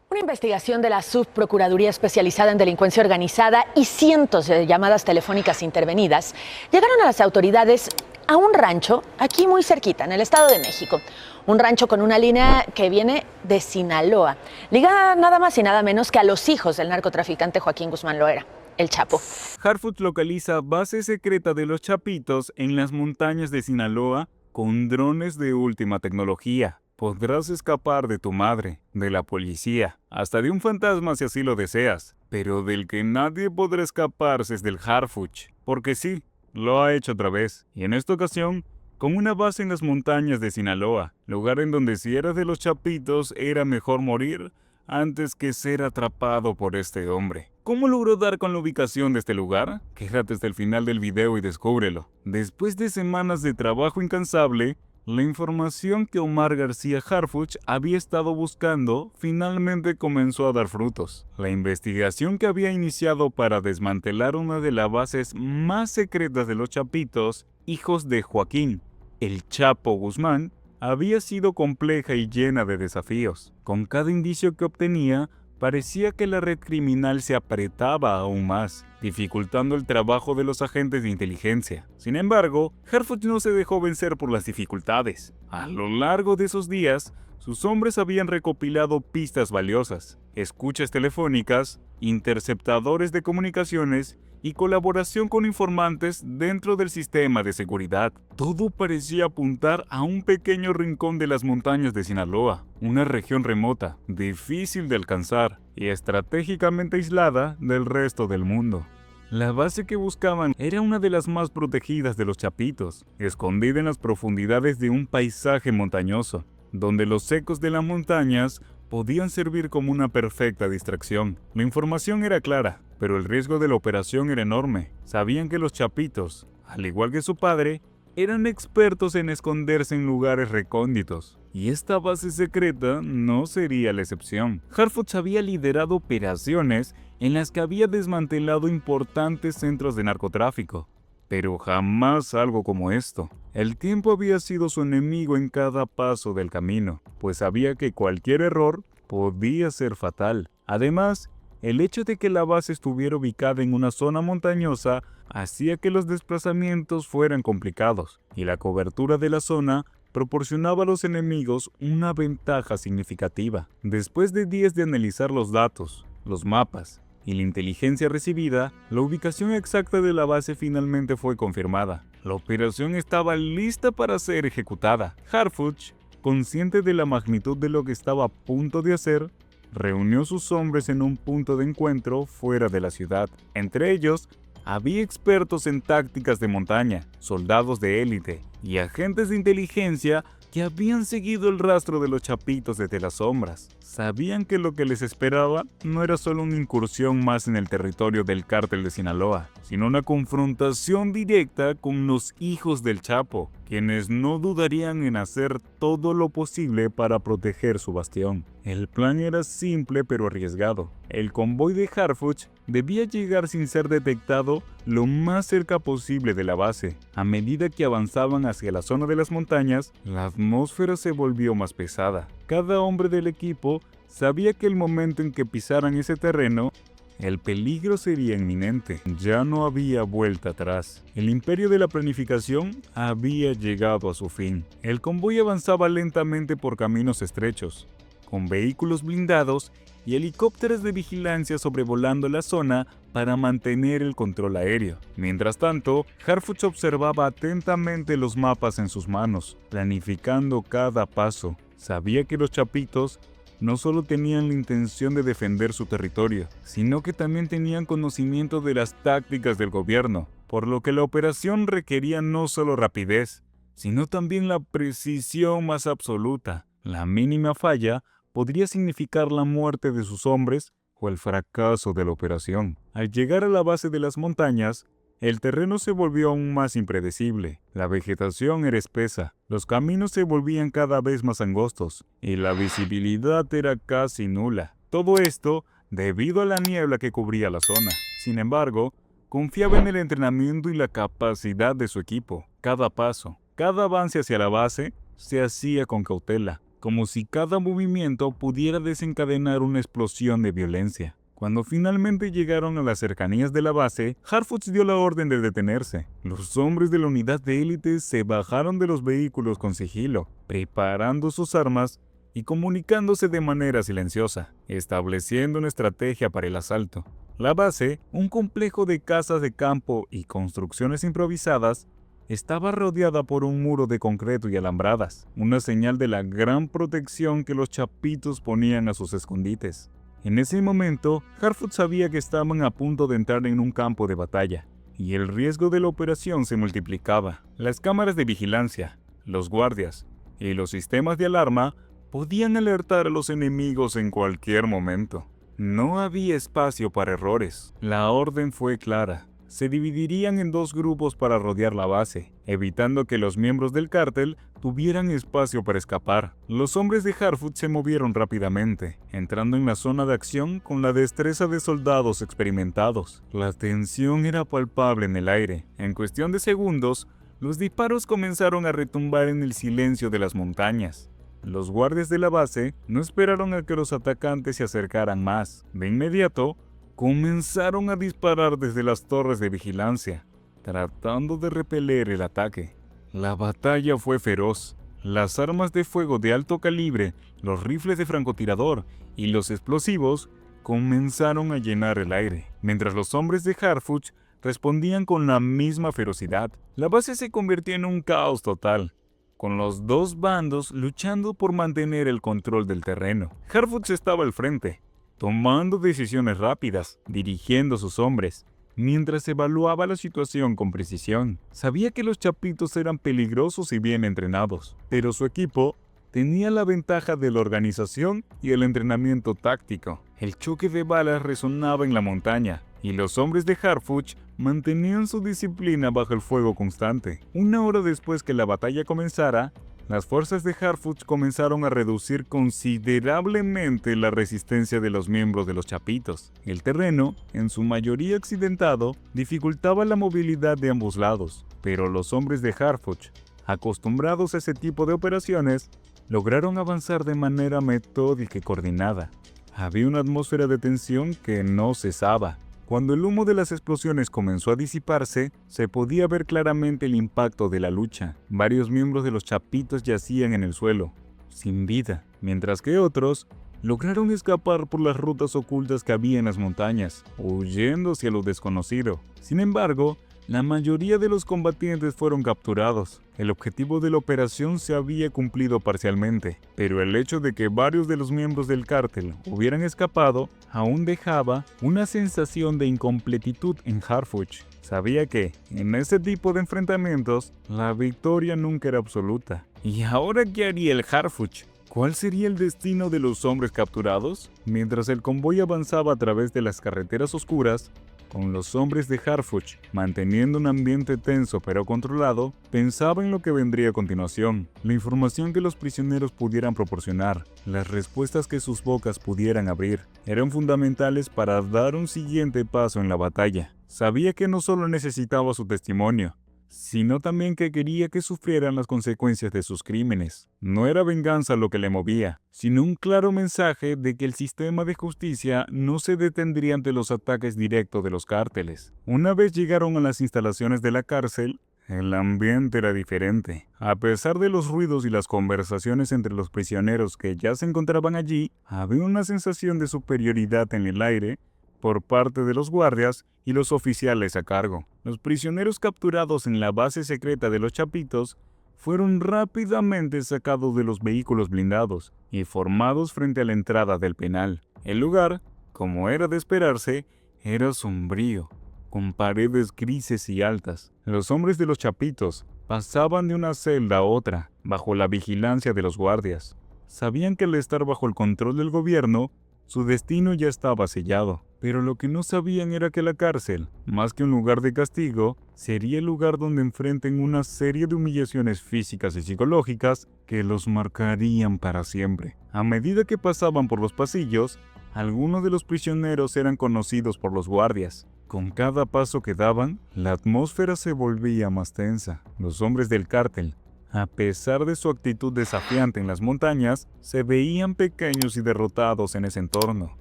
Una investigación de la Subprocuraduría Especializada en Delincuencia Organizada y cientos de llamadas telefónicas intervenidas llegaron a las autoridades a un rancho aquí muy cerquita, en el Estado de México. Un rancho con una línea que viene de Sinaloa, ligada nada más y nada menos que a los hijos del narcotraficante Joaquín Guzmán Loera, el Chapo. Harfuch localiza base secreta de los Chapitos en las montañas de Sinaloa con drones de última tecnología. Podrás escapar de tu madre, de la policía, hasta de un fantasma si así lo deseas, pero del que nadie podrá escaparse es del Harfuch, porque sí, lo ha hecho otra vez, y en esta ocasión con una base en las montañas de Sinaloa, lugar en donde si eras de los Chapitos era mejor morir antes que ser atrapado por este hombre. ¿Cómo logró dar con la ubicación de este lugar? Quédate hasta el final del video y descúbrelo. Después de semanas de trabajo incansable, la información que Omar García Harfuch había estado buscando finalmente comenzó a dar frutos. La investigación que había iniciado para desmantelar una de las bases más secretas de los Chapitos, hijos de Joaquín, el Chapo Guzmán, había sido compleja y llena de desafíos. Con cada indicio que obtenía, parecía que la red criminal se apretaba aún más, dificultando el trabajo de los agentes de inteligencia. Sin embargo, Harfuch no se dejó vencer por las dificultades. A lo largo de esos días, sus hombres habían recopilado pistas valiosas, escuchas telefónicas, interceptadores de comunicaciones y colaboración con informantes dentro del sistema de seguridad. Todo parecía apuntar a un pequeño rincón de las montañas de Sinaloa, una región remota, difícil de alcanzar y estratégicamente aislada del resto del mundo. La base que buscaban era una de las más protegidas de los Chapitos, escondida en las profundidades de un paisaje montañoso, donde los ecos de las montañas podían servir como una perfecta distracción. La información era clara, pero el riesgo de la operación era enorme. Sabían que los Chapitos, al igual que su padre, eran expertos en esconderse en lugares recónditos, y esta base secreta no sería la excepción. Harfuch había liderado operaciones en las que había desmantelado importantes centros de narcotráfico, pero jamás algo como esto. El tiempo había sido su enemigo en cada paso del camino, pues sabía que cualquier error podía ser fatal. Además, el hecho de que la base estuviera ubicada en una zona montañosa hacía que los desplazamientos fueran complicados, y la cobertura de la zona proporcionaba a los enemigos una ventaja significativa. Después de días de analizar los datos, los mapas y la inteligencia recibida, la ubicación exacta de la base finalmente fue confirmada. La operación estaba lista para ser ejecutada. Harfuch, consciente de la magnitud de lo que estaba a punto de hacer, reunió sus hombres en un punto de encuentro fuera de la ciudad. Entre ellos, había expertos en tácticas de montaña, soldados de élite y agentes de inteligencia que habían seguido el rastro de los Chapitos desde las sombras. Sabían que lo que les esperaba no era solo una incursión más en el territorio del cártel de Sinaloa, sino una confrontación directa con los hijos del Chapo, quienes no dudarían en hacer todo lo posible para proteger su bastión. El plan era simple pero arriesgado. El convoy de Harfuch debía llegar sin ser detectado lo más cerca posible de la base. A medida que avanzaban hacia la zona de las montañas, la atmósfera se volvió más pesada. Cada hombre del equipo sabía que el momento en que pisaran ese terreno, el peligro sería inminente. Ya no había vuelta atrás. El imperio de la planificación había llegado a su fin. El convoy avanzaba lentamente por caminos estrechos, con vehículos blindados y helicópteros de vigilancia sobrevolando la zona para mantener el control aéreo. Mientras tanto, Harfuch observaba atentamente los mapas en sus manos, planificando cada paso. Sabía que los Chapitos no solo tenían la intención de defender su territorio, sino que también tenían conocimiento de las tácticas del gobierno, por lo que la operación requería no solo rapidez, sino también la precisión más absoluta. La mínima falla podría significar la muerte de sus hombres o el fracaso de la operación. Al llegar a la base de las montañas, el terreno se volvió aún más impredecible. La vegetación era espesa, los caminos se volvían cada vez más angostos y la visibilidad era casi nula. Todo esto debido a la niebla que cubría la zona. Sin embargo, confiaba en el entrenamiento y la capacidad de su equipo. Cada paso, cada avance hacia la base se hacía con cautela, como si cada movimiento pudiera desencadenar una explosión de violencia. Cuando finalmente llegaron a las cercanías de la base, Harfuch dio la orden de detenerse. Los hombres de la unidad de élite se bajaron de los vehículos con sigilo, preparando sus armas y comunicándose de manera silenciosa, estableciendo una estrategia para el asalto. La base, un complejo de casas de campo y construcciones improvisadas, estaba rodeada por un muro de concreto y alambradas, una señal de la gran protección que los chapitos ponían a sus escondites. En ese momento, Harfuch sabía que estaban a punto de entrar en un campo de batalla, y el riesgo de la operación se multiplicaba. Las cámaras de vigilancia, los guardias y los sistemas de alarma podían alertar a los enemigos en cualquier momento. No había espacio para errores. La orden fue clara. Se dividirían en dos grupos para rodear la base, evitando que los miembros del cártel tuvieran espacio para escapar. Los hombres de Harfuch se movieron rápidamente, entrando en la zona de acción con la destreza de soldados experimentados. La tensión era palpable en el aire. En cuestión de segundos, los disparos comenzaron a retumbar en el silencio de las montañas. Los guardias de la base no esperaron a que los atacantes se acercaran más. De inmediato, comenzaron a disparar desde las torres de vigilancia, tratando de repeler el ataque. La batalla fue feroz. Las armas de fuego de alto calibre, los rifles de francotirador y los explosivos comenzaron a llenar el aire, mientras los hombres de Harfuch respondían con la misma ferocidad. La base se convirtió en un caos total, con los dos bandos luchando por mantener el control del terreno. Harfuch estaba al frente, tomando decisiones rápidas, dirigiendo a sus hombres, mientras evaluaba la situación con precisión. Sabía que los chapitos eran peligrosos y bien entrenados, pero su equipo tenía la ventaja de la organización y el entrenamiento táctico. El choque de balas resonaba en la montaña, y los hombres de Harfuch mantenían su disciplina bajo el fuego constante. Una hora después que la batalla comenzara, las fuerzas de Harfuch comenzaron a reducir considerablemente la resistencia de los miembros de los chapitos. El terreno, en su mayoría accidentado, dificultaba la movilidad de ambos lados, pero los hombres de Harfuch, acostumbrados a ese tipo de operaciones, lograron avanzar de manera metódica y coordinada. Había una atmósfera de tensión que no cesaba. Cuando el humo de las explosiones comenzó a disiparse, se podía ver claramente el impacto de la lucha. Varios miembros de los chapitos yacían en el suelo, sin vida, mientras que otros lograron escapar por las rutas ocultas que había en las montañas, huyendo hacia lo desconocido. Sin embargo, la mayoría de los combatientes fueron capturados. El objetivo de la operación se había cumplido parcialmente, pero el hecho de que varios de los miembros del cártel hubieran escapado aún dejaba una sensación de incompletitud en Harfuch. Sabía que, en ese tipo de enfrentamientos, la victoria nunca era absoluta. ¿Y ahora qué haría el Harfuch? ¿Cuál sería el destino de los hombres capturados? Mientras el convoy avanzaba a través de las carreteras oscuras, con los hombres de Harfuch manteniendo un ambiente tenso pero controlado, pensaba en lo que vendría a continuación, la información que los prisioneros pudieran proporcionar, las respuestas que sus bocas pudieran abrir, eran fundamentales para dar un siguiente paso en la batalla. Sabía que no solo necesitaba su testimonio, sino también que quería que sufrieran las consecuencias de sus crímenes. No era venganza lo que le movía, sino un claro mensaje de que el sistema de justicia no se detendría ante los ataques directos de los cárteles. Una vez llegaron a las instalaciones de la cárcel, el ambiente era diferente. A pesar de los ruidos y las conversaciones entre los prisioneros que ya se encontraban allí, había una sensación de superioridad en el aire por parte de los guardias y los oficiales a cargo. Los prisioneros capturados en la base secreta de los chapitos fueron rápidamente sacados de los vehículos blindados y formados frente a la entrada del penal. El lugar, como era de esperarse, era sombrío, con paredes grises y altas. Los hombres de los chapitos pasaban de una celda a otra, bajo la vigilancia de los guardias. Sabían que al estar bajo el control del gobierno, su destino ya estaba sellado, pero lo que no sabían era que la cárcel, más que un lugar de castigo, sería el lugar donde enfrenten una serie de humillaciones físicas y psicológicas que los marcarían para siempre. A medida que pasaban por los pasillos, algunos de los prisioneros eran conocidos por los guardias. Con cada paso que daban, la atmósfera se volvía más tensa. Los hombres del cártel A pesar de su actitud desafiante en las montañas, se veían pequeños y derrotados en ese entorno,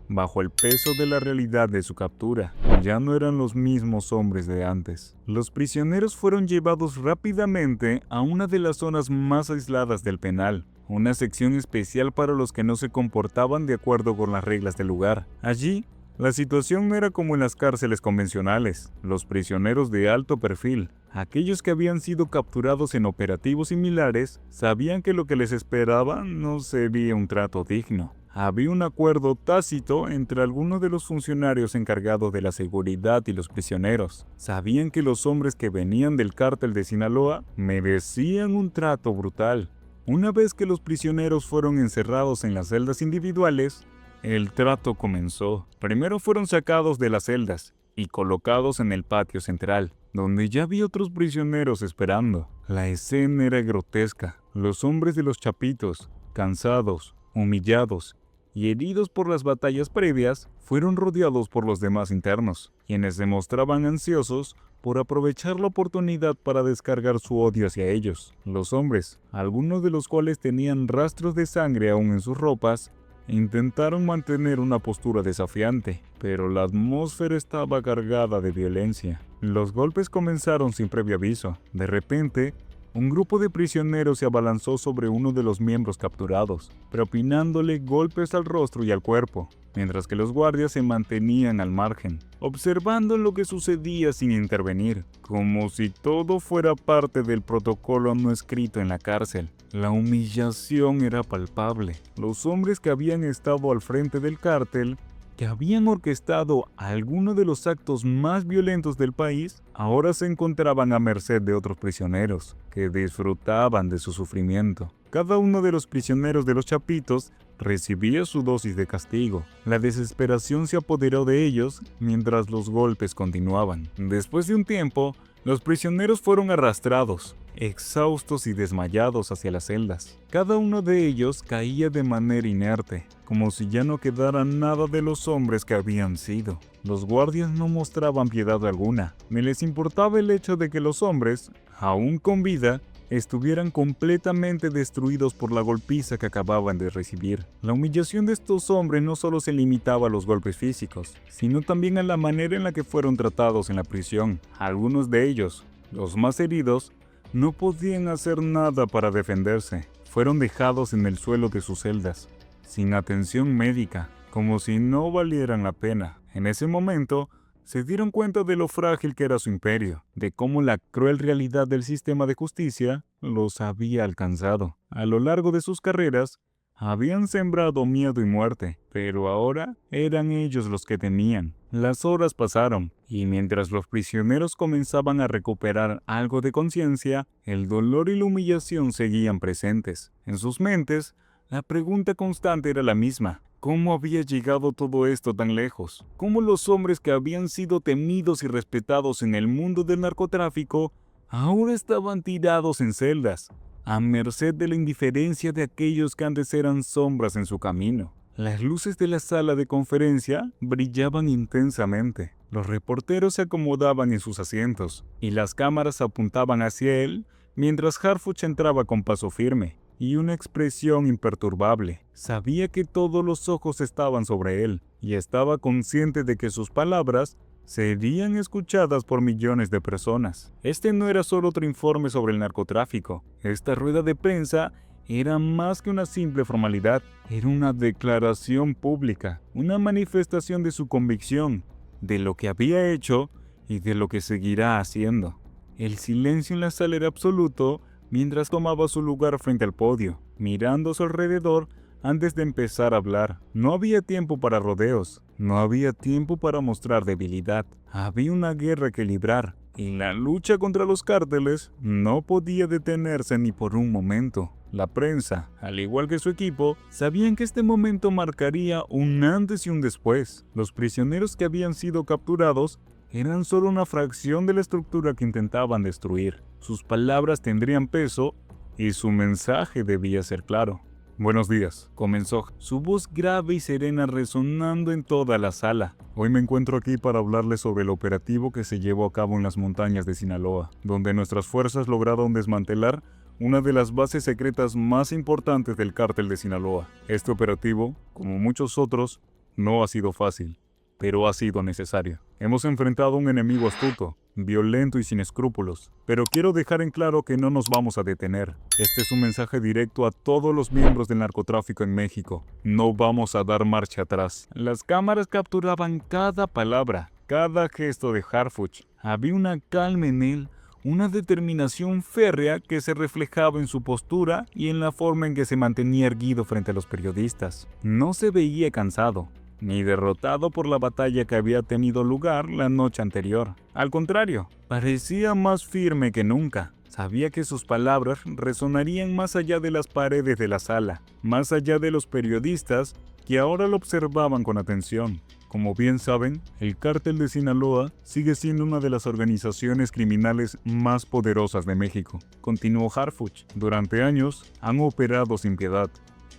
bajo el peso de la realidad de su captura. Ya no eran los mismos hombres de antes. Los prisioneros fueron llevados rápidamente a una de las zonas más aisladas del penal, una sección especial para los que no se comportaban de acuerdo con las reglas del lugar. Allí, la situación no era como en las cárceles convencionales. Los prisioneros de alto perfil, aquellos que habían sido capturados en operativos similares, sabían que lo que les esperaba no sería un trato digno. Había un acuerdo tácito entre algunos de los funcionarios encargados de la seguridad y los prisioneros. Sabían que los hombres que venían del cártel de Sinaloa merecían un trato brutal. Una vez que los prisioneros fueron encerrados en las celdas individuales, el trato comenzó. Primero fueron sacados de las celdas y colocados en el patio central, donde ya había otros prisioneros esperando. La escena era grotesca. Los hombres de los chapitos, cansados, humillados y heridos por las batallas previas, fueron rodeados por los demás internos, quienes se mostraban ansiosos por aprovechar la oportunidad para descargar su odio hacia ellos. Los hombres, algunos de los cuales tenían rastros de sangre aún en sus ropas, intentaron mantener una postura desafiante, pero la atmósfera estaba cargada de violencia. Los golpes comenzaron sin previo aviso. De repente, un grupo de prisioneros se abalanzó sobre uno de los miembros capturados, propinándole golpes al rostro y al cuerpo, mientras que los guardias se mantenían al margen, observando lo que sucedía sin intervenir, como si todo fuera parte del protocolo no escrito en la cárcel. La humillación era palpable. Los hombres que habían estado al frente del cártel, que habían orquestado algunos de los actos más violentos del país, ahora se encontraban a merced de otros prisioneros, que disfrutaban de su sufrimiento. Cada uno de los prisioneros de los chapitos recibía su dosis de castigo. La desesperación se apoderó de ellos mientras los golpes continuaban. Después de un tiempo, los prisioneros fueron arrastrados, exhaustos y desmayados hacia las celdas. Cada uno de ellos caía de manera inerte, como si ya no quedara nada de los hombres que habían sido. Los guardias no mostraban piedad alguna, ni les importaba el hecho de que los hombres, aún con vida, estuvieran completamente destruidos por la golpiza que acababan de recibir. La humillación de estos hombres no solo se limitaba a los golpes físicos, sino también a la manera en la que fueron tratados en la prisión. Algunos de ellos, los más heridos, no podían hacer nada para defenderse. Fueron dejados en el suelo de sus celdas, sin atención médica, como si no valieran la pena. En ese momento, se dieron cuenta de lo frágil que era su imperio, de cómo la cruel realidad del sistema de justicia los había alcanzado. A lo largo de sus carreras, habían sembrado miedo y muerte, pero ahora eran ellos los que temían. Las horas pasaron, y mientras los prisioneros comenzaban a recuperar algo de conciencia, el dolor y la humillación seguían presentes. En sus mentes, la pregunta constante era la misma. ¿Cómo había llegado todo esto tan lejos? ¿Cómo los hombres que habían sido temidos y respetados en el mundo del narcotráfico ahora estaban tirados en celdas, a merced de la indiferencia de aquellos que antes eran sombras en su camino? Las luces de la sala de conferencia brillaban intensamente. Los reporteros se acomodaban en sus asientos y las cámaras apuntaban hacia él mientras Harfuch entraba con paso firme y una expresión imperturbable. Sabía que todos los ojos estaban sobre él y estaba consciente de que sus palabras serían escuchadas por millones de personas. Este no era solo otro informe sobre el narcotráfico. Esta rueda de prensa era más que una simple formalidad. Era una declaración pública, una manifestación de su convicción, de lo que había hecho y de lo que seguirá haciendo. El silencio en la sala era absoluto mientras tomaba su lugar frente al podio, mirando a su alrededor antes de empezar a hablar. No había tiempo para rodeos, no había tiempo para mostrar debilidad. Había una guerra que librar, y la lucha contra los cárteles no podía detenerse ni por un momento. La prensa, al igual que su equipo, sabían que este momento marcaría un antes y un después. Los prisioneros que habían sido capturados eran solo una fracción de la estructura que intentaban destruir. Sus palabras tendrían peso y su mensaje debía ser claro. «Buenos días», comenzó, su voz grave y serena resonando en toda la sala. «Hoy me encuentro aquí para hablarles sobre el operativo que se llevó a cabo en las montañas de Sinaloa, donde nuestras fuerzas lograron desmantelar una de las bases secretas más importantes del cártel de Sinaloa. Este operativo, como muchos otros, no ha sido fácil, pero ha sido necesario. Hemos enfrentado a un enemigo astuto, violento y sin escrúpulos, pero quiero dejar en claro que no nos vamos a detener. Este es un mensaje directo a todos los miembros del narcotráfico en México. No vamos a dar marcha atrás. Las cámaras capturaban cada palabra, cada gesto de Harfuch. Había una calma en él, una determinación férrea que se reflejaba en su postura y en la forma en que se mantenía erguido frente a los periodistas. No se veía cansado, ni derrotado por la batalla que había tenido lugar la noche anterior. Al contrario, parecía más firme que nunca. Sabía que sus palabras resonarían más allá de las paredes de la sala, más allá de los periodistas que ahora lo observaban con atención. Como bien saben, el Cártel de Sinaloa sigue siendo una de las organizaciones criminales más poderosas de México. Continuó Harfuch. Durante años han operado sin piedad,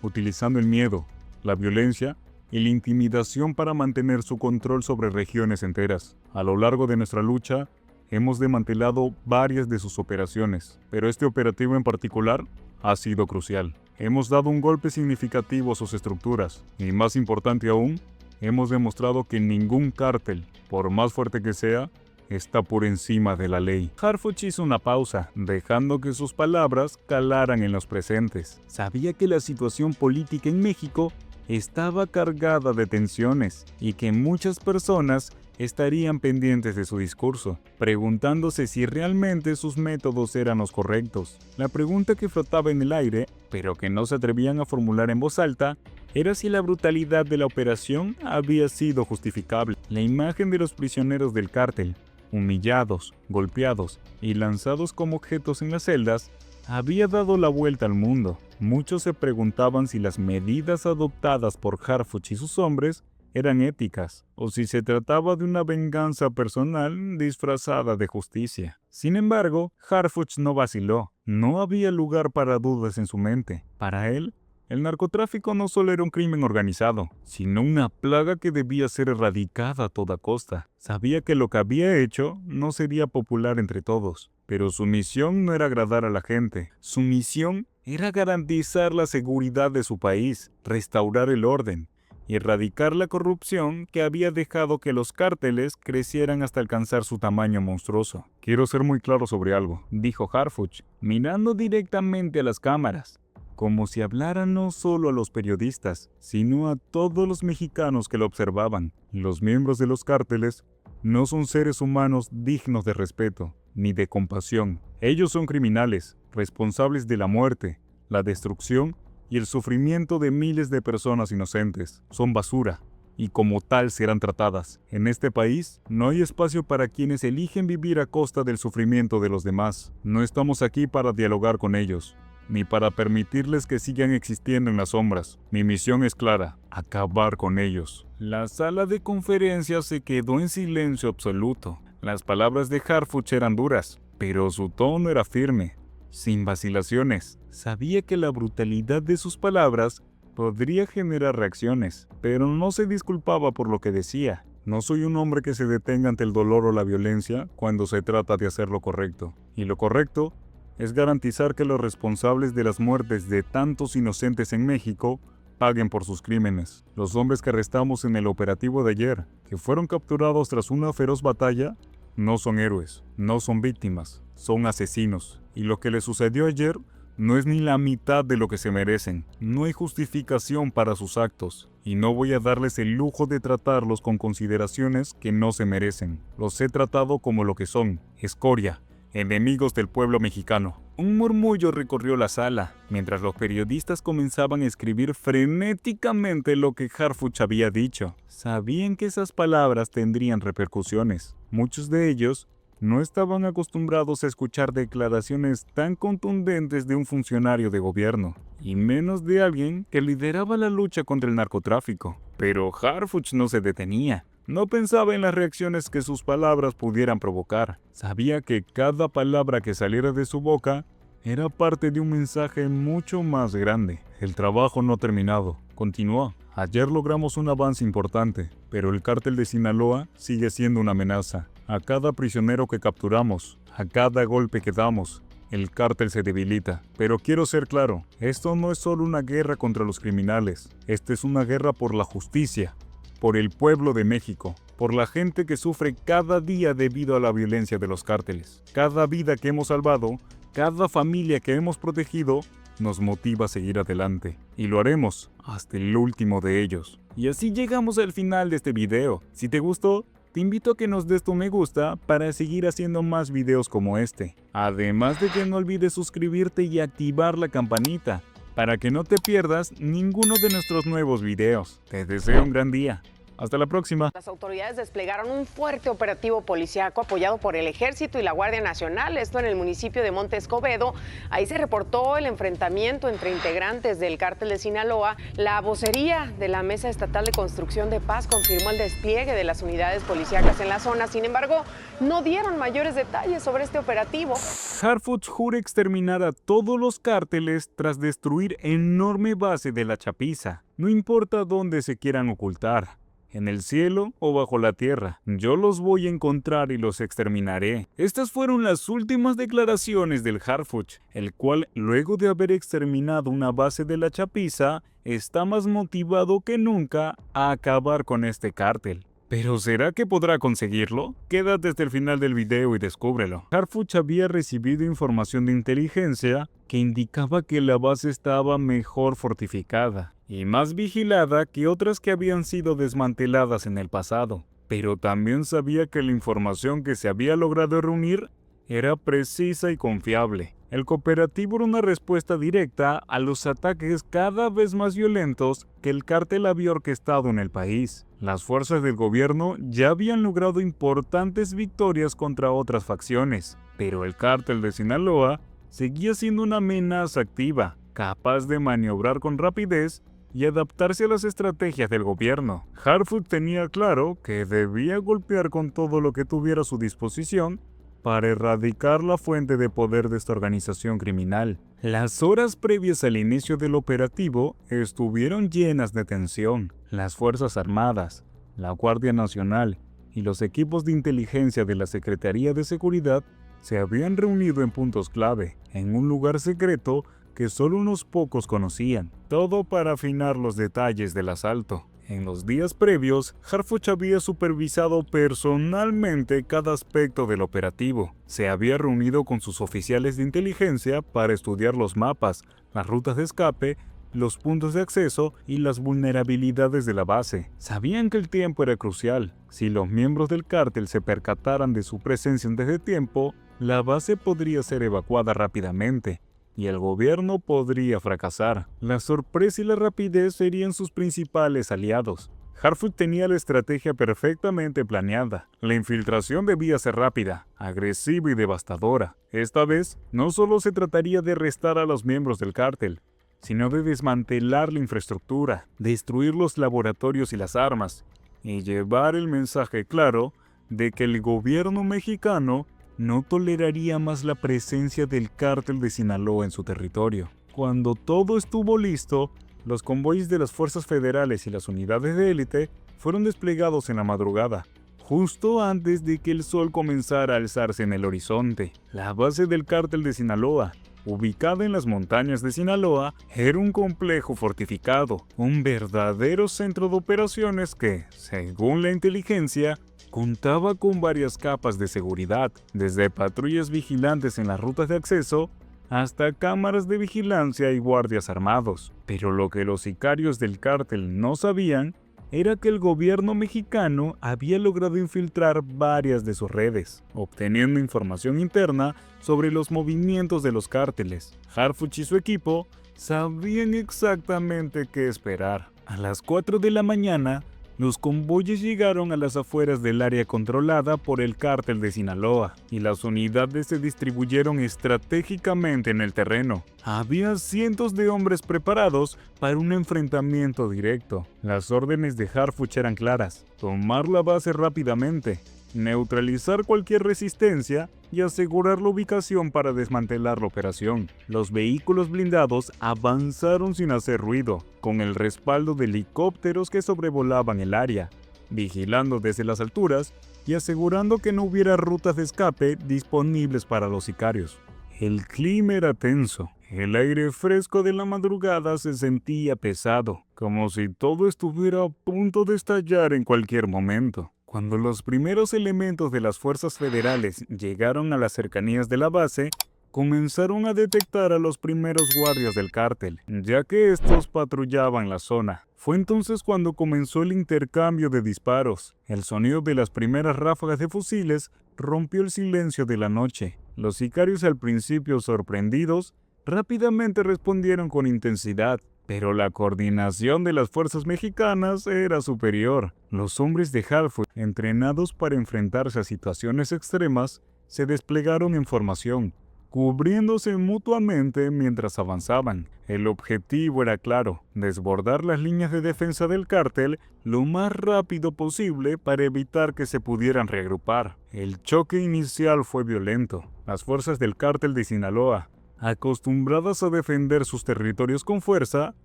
utilizando el miedo, la violencia y la intimidación para mantener su control sobre regiones enteras. A lo largo de nuestra lucha, hemos desmantelado varias de sus operaciones, pero este operativo en particular ha sido crucial. Hemos dado un golpe significativo a sus estructuras, y más importante aún, hemos demostrado que ningún cártel, por más fuerte que sea, está por encima de la ley. Harfuch hizo una pausa, dejando que sus palabras calaran en los presentes. Sabía que la situación política en México estaba cargada de tensiones y que muchas personas estarían pendientes de su discurso, preguntándose si realmente sus métodos eran los correctos. La pregunta que flotaba en el aire, pero que no se atrevían a formular en voz alta, era si la brutalidad de la operación había sido justificable. La imagen de los prisioneros del cártel, humillados, golpeados y lanzados como objetos en las celdas, había dado la vuelta al mundo. Muchos se preguntaban si las medidas adoptadas por Harfuch y sus hombres eran éticas, o si se trataba de una venganza personal disfrazada de justicia. Sin embargo, Harfuch no vaciló. No había lugar para dudas en su mente. Para él, el narcotráfico no solo era un crimen organizado, sino una plaga que debía ser erradicada a toda costa. Sabía que lo que había hecho no sería popular entre todos, pero su misión no era agradar a la gente. Su misión era garantizar la seguridad de su país, restaurar el orden y erradicar la corrupción que había dejado que los cárteles crecieran hasta alcanzar su tamaño monstruoso. Quiero ser muy claro sobre algo, dijo Harfuch, mirando directamente a las cámaras, como si hablara no solo a los periodistas, sino a todos los mexicanos que lo observaban. Los miembros de los cárteles no son seres humanos dignos de respeto, ni de compasión. Ellos son criminales, responsables de la muerte, la destrucción y el sufrimiento de miles de personas inocentes. Son basura, y como tal serán tratadas. En este país no hay espacio para quienes eligen vivir a costa del sufrimiento de los demás. No estamos aquí para dialogar con ellos, ni para permitirles que sigan existiendo en las sombras. Mi misión es clara: acabar con ellos. La sala de conferencias se quedó en silencio absoluto. Las palabras de Harfuch eran duras, pero su tono era firme, sin vacilaciones. Sabía que la brutalidad de sus palabras podría generar reacciones, pero no se disculpaba por lo que decía. No soy un hombre que se detenga ante el dolor o la violencia cuando se trata de hacer lo correcto. Y lo correcto es garantizar que los responsables de las muertes de tantos inocentes en México paguen por sus crímenes. Los hombres que arrestamos en el operativo de ayer, que fueron capturados tras una feroz batalla, no son héroes, no son víctimas, son asesinos. Y lo que les sucedió ayer no es ni la mitad de lo que se merecen. No hay justificación para sus actos, y no voy a darles el lujo de tratarlos con consideraciones que no se merecen. Los he tratado como lo que son: escoria, enemigos del pueblo mexicano. Un murmullo recorrió la sala, mientras los periodistas comenzaban a escribir frenéticamente lo que Harfuch había dicho. Sabían que esas palabras tendrían repercusiones. Muchos de ellos no estaban acostumbrados a escuchar declaraciones tan contundentes de un funcionario de gobierno, y menos de alguien que lideraba la lucha contra el narcotráfico. Pero Harfuch no se detenía. No pensaba en las reacciones que sus palabras pudieran provocar. Sabía que cada palabra que saliera de su boca era parte de un mensaje mucho más grande. El trabajo no ha terminado, continuó. Ayer logramos un avance importante, pero el cártel de Sinaloa sigue siendo una amenaza. A cada prisionero que capturamos, a cada golpe que damos, el cártel se debilita. Pero quiero ser claro, esto no es solo una guerra contra los criminales, esta es una guerra por la justicia, por el pueblo de México, por la gente que sufre cada día debido a la violencia de los cárteles. Cada vida que hemos salvado, cada familia que hemos protegido, nos motiva a seguir adelante. Y lo haremos hasta el último de ellos. Y así llegamos al final de este video. Si te gustó, te invito a que nos des tu me gusta para seguir haciendo más videos como este. Además de que no olvides suscribirte y activar la campanita para que no te pierdas ninguno de nuestros nuevos videos. Te deseo un gran día. Hasta la próxima. Las autoridades desplegaron un fuerte operativo policíaco apoyado por el Ejército y la Guardia Nacional, esto en el municipio de Monte Escobedo. Ahí se reportó el enfrentamiento entre integrantes del cártel de Sinaloa. La vocería de la Mesa Estatal de Construcción de Paz confirmó el despliegue de las unidades policíacas en la zona. Sin embargo, no dieron mayores detalles sobre este operativo. Harfuch jura exterminar a todos los cárteles tras destruir enorme base de la Chapiza. No importa dónde se quieran ocultar, en el cielo o bajo la tierra, yo los voy a encontrar y los exterminaré. Estas fueron las últimas declaraciones del Harfuch, el cual, luego de haber exterminado una base de la Chapiza, está más motivado que nunca a acabar con este cártel. ¿Pero será que podrá conseguirlo? Quédate hasta el final del video y descúbrelo. Harfuch había recibido información de inteligencia que indicaba que la base estaba mejor fortificada y más vigilada que otras que habían sido desmanteladas en el pasado. Pero también sabía que la información que se había logrado reunir era precisa y confiable. El cooperativo era una respuesta directa a los ataques cada vez más violentos que el cártel había orquestado en el país. Las fuerzas del gobierno ya habían logrado importantes victorias contra otras facciones, pero el cártel de Sinaloa seguía siendo una amenaza activa, capaz de maniobrar con rapidez y adaptarse a las estrategias del gobierno. Harfuch tenía claro que debía golpear con todo lo que tuviera a su disposición para erradicar la fuente de poder de esta organización criminal. Las horas previas al inicio del operativo estuvieron llenas de tensión. Las Fuerzas Armadas, la Guardia Nacional y los equipos de inteligencia de la Secretaría de Seguridad se habían reunido en puntos clave, en un lugar secreto que solo unos pocos conocían, todo para afinar los detalles del asalto. En los días previos, Harfuch había supervisado personalmente cada aspecto del operativo. Se había reunido con sus oficiales de inteligencia para estudiar los mapas, las rutas de escape, los puntos de acceso y las vulnerabilidades de la base. Sabían que el tiempo era crucial. Si los miembros del cártel se percataran de su presencia antes de tiempo, la base podría ser evacuada rápidamente y el gobierno podría fracasar. La sorpresa y la rapidez serían sus principales aliados. Harfuch tenía la estrategia perfectamente planeada. La infiltración debía ser rápida, agresiva y devastadora. Esta vez, no solo se trataría de arrestar a los miembros del cártel, sino de desmantelar la infraestructura, destruir los laboratorios y las armas, y llevar el mensaje claro de que el gobierno mexicano no toleraría más la presencia del cártel de Sinaloa en su territorio. Cuando todo estuvo listo, los convoyes de las fuerzas federales y las unidades de élite fueron desplegados en la madrugada, justo antes de que el sol comenzara a alzarse en el horizonte. La base del cártel de Sinaloa, ubicada en las montañas de Sinaloa, era un complejo fortificado, un verdadero centro de operaciones que, según la inteligencia, contaba con varias capas de seguridad, desde patrullas vigilantes en las rutas de acceso hasta cámaras de vigilancia y guardias armados. Pero lo que los sicarios del cártel no sabían era que el gobierno mexicano había logrado infiltrar varias de sus redes, obteniendo información interna sobre los movimientos de los cárteles. Harfuch y su equipo sabían exactamente qué esperar. A las 4 de la mañana, los convoyes llegaron a las afueras del área controlada por el cártel de Sinaloa y las unidades se distribuyeron estratégicamente en el terreno. Había cientos de hombres preparados para un enfrentamiento directo. Las órdenes de Harfuch eran claras: tomar la base rápidamente, neutralizar cualquier resistencia y asegurar la ubicación para desmantelar la operación. Los vehículos blindados avanzaron sin hacer ruido, con el respaldo de helicópteros que sobrevolaban el área, vigilando desde las alturas y asegurando que no hubiera rutas de escape disponibles para los sicarios. El clima era tenso. El aire fresco de la madrugada se sentía pesado, como si todo estuviera a punto de estallar en cualquier momento. Cuando los primeros elementos de las fuerzas federales llegaron a las cercanías de la base, comenzaron a detectar a los primeros guardias del cártel, ya que estos patrullaban la zona. Fue entonces cuando comenzó el intercambio de disparos. El sonido de las primeras ráfagas de fusiles rompió el silencio de la noche. Los sicarios, al principio sorprendidos, rápidamente respondieron con intensidad, pero la coordinación de las fuerzas mexicanas era superior. Los hombres de Hartford, entrenados para enfrentarse a situaciones extremas, se desplegaron en formación, cubriéndose mutuamente mientras avanzaban. El objetivo era claro: desbordar las líneas de defensa del cártel lo más rápido posible para evitar que se pudieran reagrupar. El choque inicial fue violento. Las fuerzas del cártel de Sinaloa, acostumbradas a defender sus territorios con fuerza,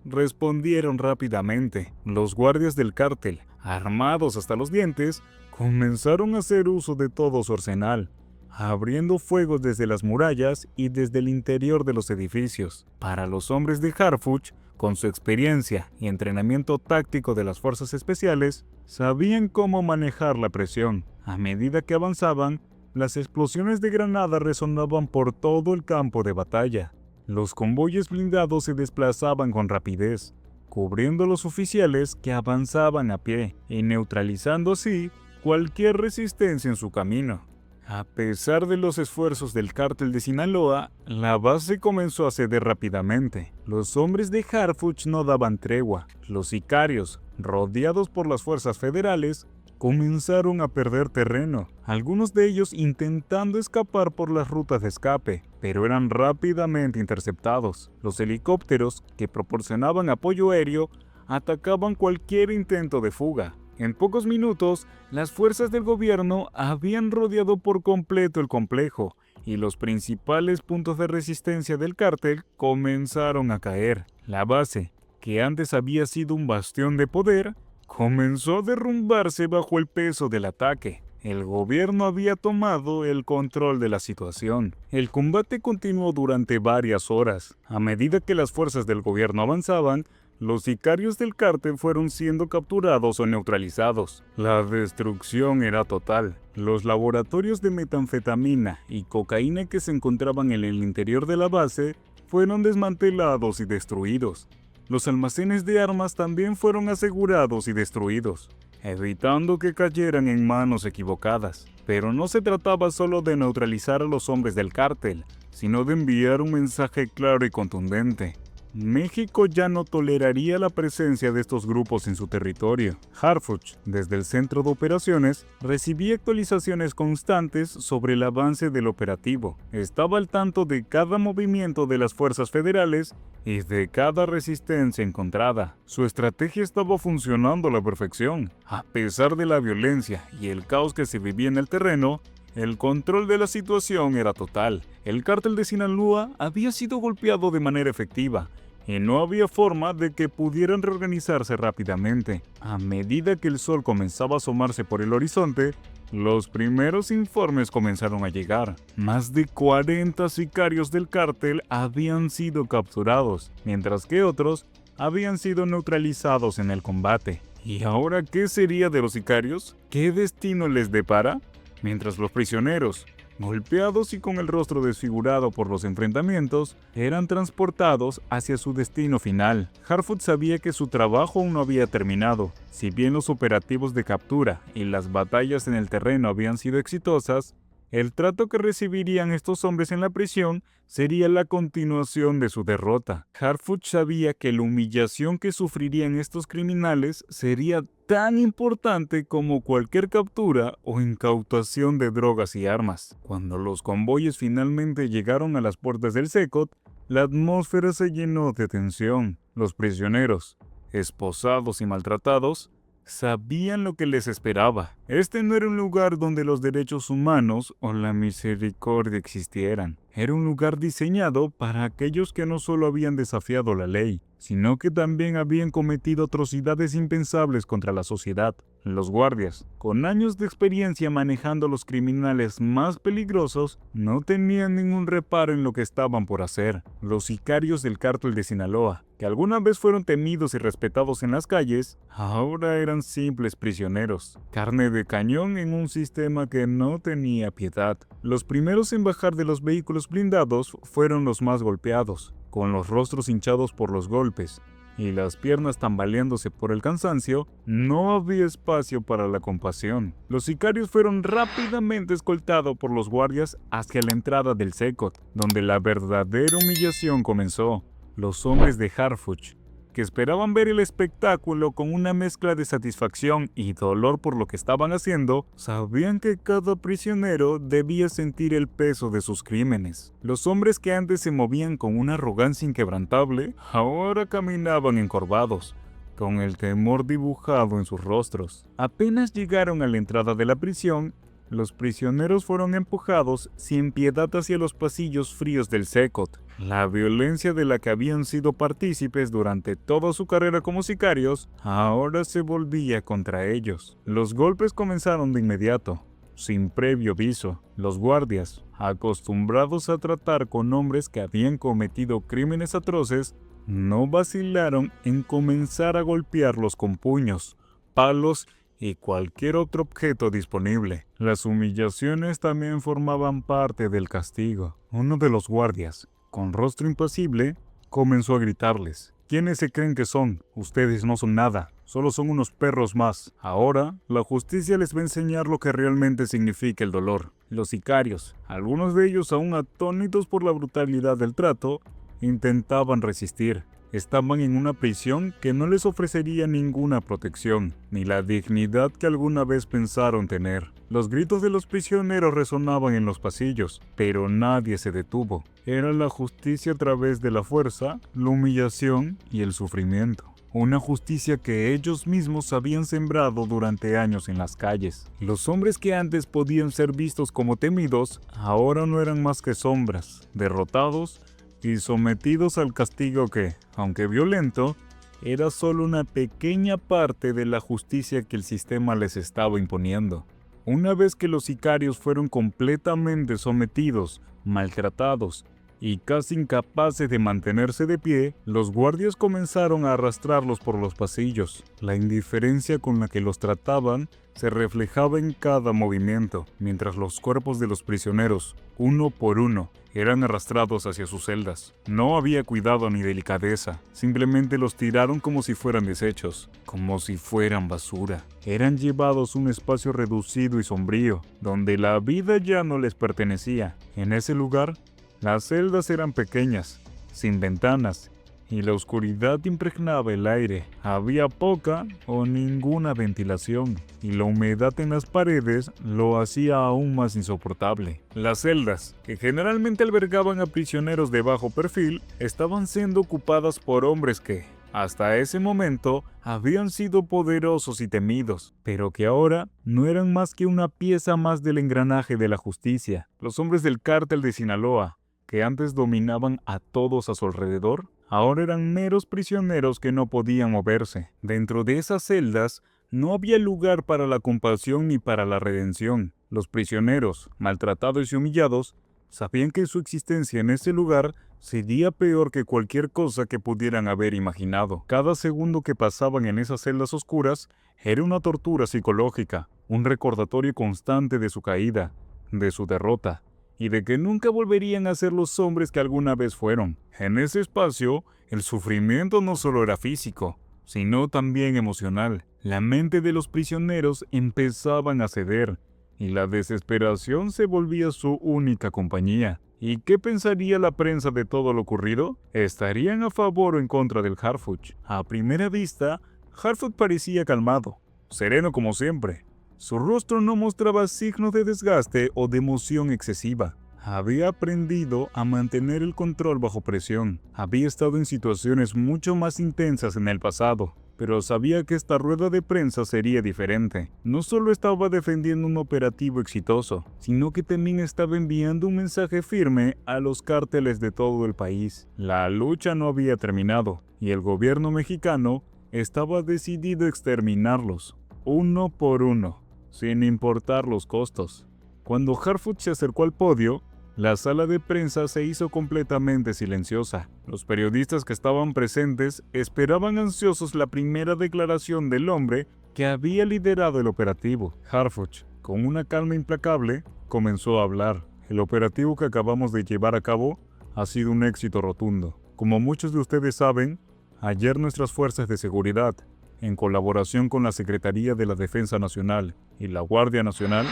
respondieron rápidamente. Los guardias del cártel, armados hasta los dientes, comenzaron a hacer uso de todo su arsenal, abriendo fuego desde las murallas y desde el interior de los edificios. Para los hombres de Harfuch, con su experiencia y entrenamiento táctico de las fuerzas especiales, sabían cómo manejar la presión. A medida que avanzaban, las explosiones de granada resonaban por todo el campo de batalla. Los convoyes blindados se desplazaban con rapidez, cubriendo a los oficiales que avanzaban a pie y neutralizando así cualquier resistencia en su camino. A pesar de los esfuerzos del cártel de Sinaloa, la base comenzó a ceder rápidamente. Los hombres de Harfuch no daban tregua. Los sicarios, rodeados por las fuerzas federales, comenzaron a perder terreno, algunos de ellos intentando escapar por las rutas de escape, pero eran rápidamente interceptados. Los helicópteros, que proporcionaban apoyo aéreo, atacaban cualquier intento de fuga. En pocos minutos, las fuerzas del gobierno habían rodeado por completo el complejo, y los principales puntos de resistencia del cártel comenzaron a caer. La base, que antes había sido un bastión de poder, comenzó a derrumbarse bajo el peso del ataque. El gobierno había tomado el control de la situación. El combate continuó durante varias horas. A medida que las fuerzas del gobierno avanzaban, los sicarios del cártel fueron siendo capturados o neutralizados. La destrucción era total. Los laboratorios de metanfetamina y cocaína que se encontraban en el interior de la base fueron desmantelados y destruidos. Los almacenes de armas también fueron asegurados y destruidos, evitando que cayeran en manos equivocadas. Pero no se trataba solo de neutralizar a los hombres del cártel, sino de enviar un mensaje claro y contundente. México ya no toleraría la presencia de estos grupos en su territorio. Harfuch, desde el centro de operaciones, recibía actualizaciones constantes sobre el avance del operativo. Estaba al tanto de cada movimiento de las fuerzas federales y de cada resistencia encontrada. Su estrategia estaba funcionando a la perfección. A pesar de la violencia y el caos que se vivía en el terreno, el control de la situación era total. El cártel de Sinaloa había sido golpeado de manera efectiva y no había forma de que pudieran reorganizarse rápidamente. A medida que el sol comenzaba a asomarse por el horizonte, los primeros informes comenzaron a llegar. Más de 40 sicarios del cártel habían sido capturados, mientras que otros habían sido neutralizados en el combate. ¿Y ahora qué sería de los sicarios? ¿Qué destino les depara? Mientras los prisioneros, golpeados y con el rostro desfigurado por los enfrentamientos, eran transportados hacia su destino final. Hartford sabía que su trabajo aún no había terminado. Si bien los operativos de captura y las batallas en el terreno habían sido exitosas, el trato que recibirían estos hombres en la prisión sería la continuación de su derrota. Hartford sabía que la humillación que sufrirían estos criminales sería tan importante como cualquier captura o incautación de drogas y armas. Cuando los convoyes finalmente llegaron a las puertas del Secot, la atmósfera se llenó de tensión. Los prisioneros, esposados y maltratados, sabían lo que les esperaba. Este no era un lugar donde los derechos humanos o la misericordia existieran. era un lugar diseñado para aquellos que no solo habían desafiado la ley, sino que también habían cometido atrocidades impensables contra la sociedad. Los guardias, con años de experiencia manejando a los criminales más peligrosos, no tenían ningún reparo en lo que estaban por hacer. Los sicarios del cártel de Sinaloa, que alguna vez fueron temidos y respetados en las calles, ahora eran simples prisioneros, carne de cañón en un sistema que no tenía piedad. Los primeros en bajar de los vehículos blindados fueron los más golpeados, con los rostros hinchados por los golpes y las piernas tambaleándose por el cansancio. No había espacio para la compasión. Los sicarios fueron rápidamente escoltados por los guardias hacia la entrada del Secot, donde la verdadera humillación comenzó. Los hombres de Harfuch, que esperaban ver el espectáculo con una mezcla de satisfacción y dolor por lo que estaban haciendo, sabían que cada prisionero debía sentir el peso de sus crímenes. Los hombres que antes se movían con una arrogancia inquebrantable, ahora caminaban encorvados, con el temor dibujado en sus rostros. Apenas llegaron a la entrada de la prisión, los prisioneros fueron empujados sin piedad hacia los pasillos fríos del Secot. La violencia de la que habían sido partícipes durante toda su carrera como sicarios, ahora se volvía contra ellos. Los golpes comenzaron de inmediato, sin previo aviso. Los guardias, acostumbrados a tratar con hombres que habían cometido crímenes atroces, no vacilaron en comenzar a golpearlos con puños, palos y cualquier otro objeto disponible. Las humillaciones también formaban parte del castigo. Uno de los guardias, con rostro impasible, comenzó a gritarles: ¿Quiénes se creen que son? Ustedes no son nada, solo son unos perros más. Ahora, la justicia les va a enseñar lo que realmente significa el dolor. Los sicarios, algunos de ellos aún atónitos por la brutalidad del trato, intentaban resistir. Estaban en una prisión que no les ofrecería ninguna protección, ni la dignidad que alguna vez pensaron tener. Los gritos de los prisioneros resonaban en los pasillos, pero nadie se detuvo. Era la justicia a través de la fuerza, la humillación y el sufrimiento. Una justicia que ellos mismos habían sembrado durante años en las calles. Los hombres que antes podían ser vistos como temidos, ahora no eran más que sombras, derrotados y sometidos al castigo que, aunque violento, era solo una pequeña parte de la justicia que el sistema les estaba imponiendo. Una vez que los sicarios fueron completamente sometidos, maltratados y casi incapaces de mantenerse de pie, los guardias comenzaron a arrastrarlos por los pasillos. La indiferencia con la que los trataban se reflejaba en cada movimiento, mientras los cuerpos de los prisioneros, uno por uno, eran arrastrados hacia sus celdas. No había cuidado ni delicadeza, simplemente los tiraron como si fueran desechos, como si fueran basura. Eran llevados a un espacio reducido y sombrío, donde la vida ya no les pertenecía. En ese lugar, las celdas eran pequeñas, sin ventanas, y la oscuridad impregnaba el aire. Había poca o ninguna ventilación, y la humedad en las paredes lo hacía aún más insoportable. Las celdas, que generalmente albergaban a prisioneros de bajo perfil, estaban siendo ocupadas por hombres que, hasta ese momento, habían sido poderosos y temidos, pero que ahora no eran más que una pieza más del engranaje de la justicia. Los hombres del cártel de Sinaloa, que antes dominaban a todos a su alrededor, ahora eran meros prisioneros que no podían moverse. Dentro de esas celdas no había lugar para la compasión ni para la redención. Los prisioneros, maltratados y humillados, sabían que su existencia en ese lugar sería peor que cualquier cosa que pudieran haber imaginado. Cada segundo que pasaban en esas celdas oscuras era una tortura psicológica, un recordatorio constante de su caída, de su derrota, y de que nunca volverían a ser los hombres que alguna vez fueron. En ese espacio, el sufrimiento no solo era físico, sino también emocional. La mente de los prisioneros empezaban a ceder, y la desesperación se volvía su única compañía. ¿Y qué pensaría la prensa de todo lo ocurrido? ¿Estarían a favor o en contra del Harfuch? A primera vista, Harfuch parecía calmado, sereno como siempre. Su rostro no mostraba signos de desgaste o de emoción excesiva. Había aprendido a mantener el control bajo presión. Había estado en situaciones mucho más intensas en el pasado, pero sabía que esta rueda de prensa sería diferente. No solo estaba defendiendo un operativo exitoso, sino que también estaba enviando un mensaje firme a los cárteles de todo el país. La lucha no había terminado, y el gobierno mexicano estaba decidido a exterminarlos, uno por uno, sin importar los costos. Cuando Harfuch se acercó al podio, la sala de prensa se hizo completamente silenciosa. Los periodistas que estaban presentes esperaban ansiosos la primera declaración del hombre que había liderado el operativo. Harfuch, con una calma implacable, comenzó a hablar. El operativo que acabamos de llevar a cabo ha sido un éxito rotundo. Como muchos de ustedes saben, ayer nuestras fuerzas de seguridad, en colaboración con la Secretaría de la Defensa Nacional y la Guardia Nacional,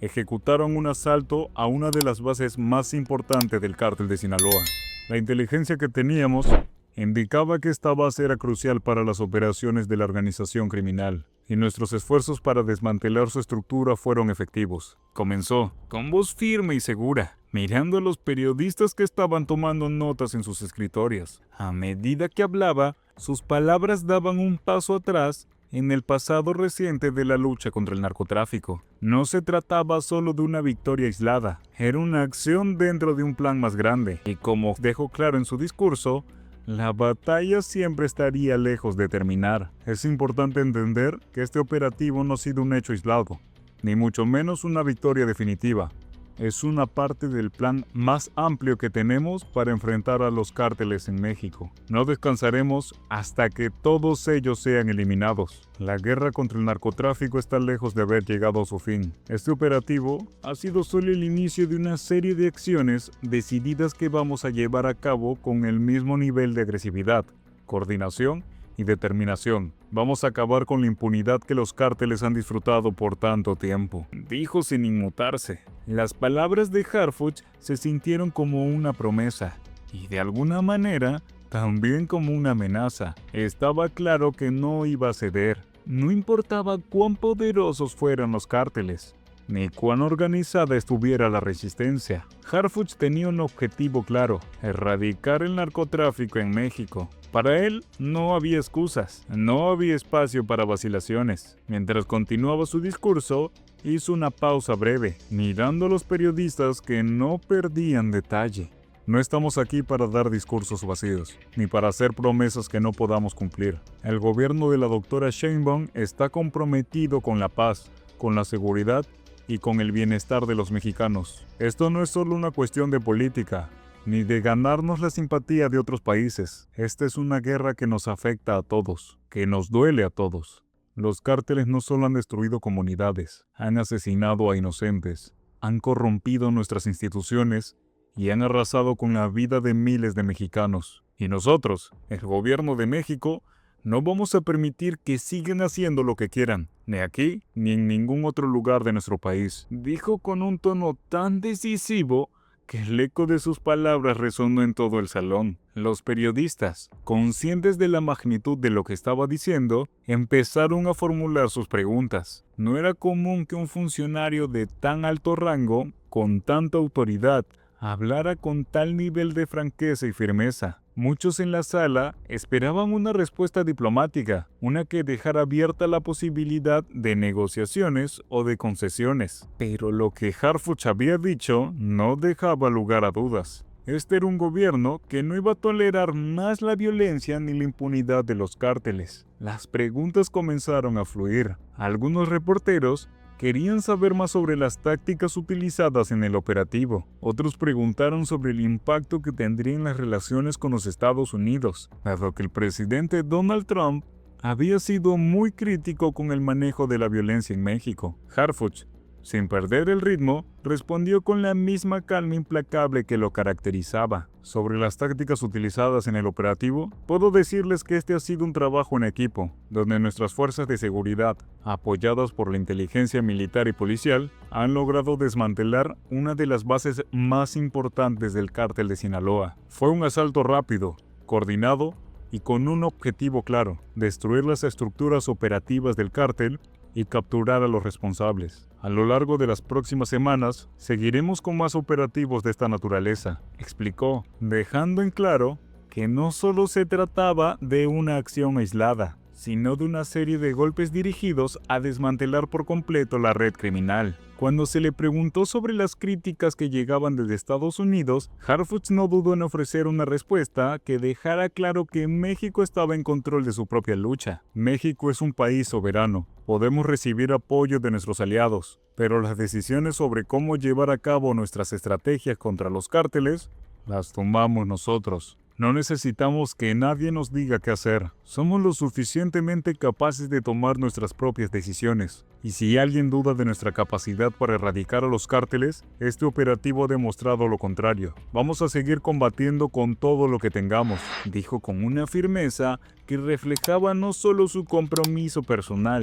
ejecutaron un asalto a una de las bases más importantes del cártel de Sinaloa. La inteligencia que teníamos indicaba que esta base era crucial para las operaciones de la organización criminal, y nuestros esfuerzos para desmantelar su estructura fueron efectivos. Comenzó, con voz firme y segura, mirando a los periodistas que estaban tomando notas en sus escritorios. A medida que hablaba, sus palabras daban un paso atrás en el pasado reciente de la lucha contra el narcotráfico. No se trataba solo de una victoria aislada, era una acción dentro de un plan más grande. Y como dejó claro en su discurso, la batalla siempre estaría lejos de terminar. Es importante entender que este operativo no ha sido un hecho aislado, ni mucho menos una victoria definitiva. Es una parte del plan más amplio que tenemos para enfrentar a los cárteles en México. No descansaremos hasta que todos ellos sean eliminados. La guerra contra el narcotráfico está lejos de haber llegado a su fin. Este operativo ha sido solo el inicio de una serie de acciones decididas que vamos a llevar a cabo con el mismo nivel de agresividad, coordinación y determinación. Vamos a acabar con la impunidad que los cárteles han disfrutado por tanto tiempo, dijo sin inmutarse. Las palabras de Harfuch se sintieron como una promesa, y de alguna manera, también como una amenaza. Estaba claro que no iba a ceder. No importaba cuán poderosos fueran los cárteles, ni cuán organizada estuviera la resistencia. Harfuch tenía un objetivo claro: erradicar el narcotráfico en México. Para él no había excusas, no había espacio para vacilaciones. Mientras continuaba su discurso, hizo una pausa breve, mirando a los periodistas que no perdían detalle. No estamos aquí para dar discursos vacíos, ni para hacer promesas que no podamos cumplir. El gobierno de la doctora Sheinbaum está comprometido con la paz, con la seguridad y con el bienestar de los mexicanos. Esto no es solo una cuestión de política, ni de ganarnos la simpatía de otros países. Esta es una guerra que nos afecta a todos, que nos duele a todos. Los cárteles no solo han destruido comunidades, han asesinado a inocentes, han corrompido nuestras instituciones y han arrasado con la vida de miles de mexicanos. Y nosotros, el gobierno de México, no vamos a permitir que sigan haciendo lo que quieran, ni aquí ni en ningún otro lugar de nuestro país, dijo con un tono tan decisivo que el eco de sus palabras resonó en todo el salón. Los periodistas, conscientes de la magnitud de lo que estaba diciendo, empezaron a formular sus preguntas. No era común que un funcionario de tan alto rango, con tanta autoridad, hablara con tal nivel de franqueza y firmeza. Muchos en la sala esperaban una respuesta diplomática, una que dejara abierta la posibilidad de negociaciones o de concesiones. Pero lo que Harfuch había dicho no dejaba lugar a dudas. Este era un gobierno que no iba a tolerar más la violencia ni la impunidad de los cárteles. Las preguntas comenzaron a fluir. Algunos reporteros querían saber más sobre las tácticas utilizadas en el operativo. Otros preguntaron sobre el impacto que tendría en las relaciones con los Estados Unidos, dado que el presidente Donald Trump había sido muy crítico con el manejo de la violencia en México. Harfuch, sin perder el ritmo, respondió con la misma calma implacable que lo caracterizaba. Sobre las tácticas utilizadas en el operativo, puedo decirles que este ha sido un trabajo en equipo, donde nuestras fuerzas de seguridad, apoyadas por la inteligencia militar y policial, han logrado desmantelar una de las bases más importantes del cártel de Sinaloa. Fue un asalto rápido, coordinado y con un objetivo claro: destruir las estructuras operativas del cártel y capturar a los responsables. A lo largo de las próximas semanas, seguiremos con más operativos de esta naturaleza, explicó, dejando en claro que no solo se trataba de una acción aislada, sino de una serie de golpes dirigidos a desmantelar por completo la red criminal. Cuando se le preguntó sobre las críticas que llegaban desde Estados Unidos, Harfuch no dudó en ofrecer una respuesta que dejara claro que México estaba en control de su propia lucha. México es un país soberano. Podemos recibir apoyo de nuestros aliados, pero las decisiones sobre cómo llevar a cabo nuestras estrategias contra los cárteles las tomamos nosotros. No necesitamos que nadie nos diga qué hacer. Somos lo suficientemente capaces de tomar nuestras propias decisiones. Y si alguien duda de nuestra capacidad para erradicar a los cárteles, este operativo ha demostrado lo contrario. Vamos a seguir combatiendo con todo lo que tengamos, dijo con una firmeza que reflejaba no solo su compromiso personal,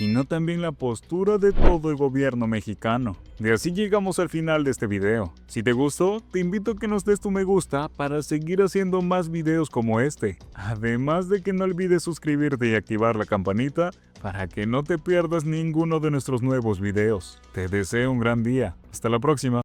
sino también la postura de todo el gobierno mexicano. Y así llegamos al final de este video. Si te gustó, te invito a que nos des tu me gusta para seguir haciendo más videos como este. Además de que no olvides suscribirte y activar la campanita para que no te pierdas ninguno de nuestros nuevos videos. Te deseo un gran día. Hasta la próxima.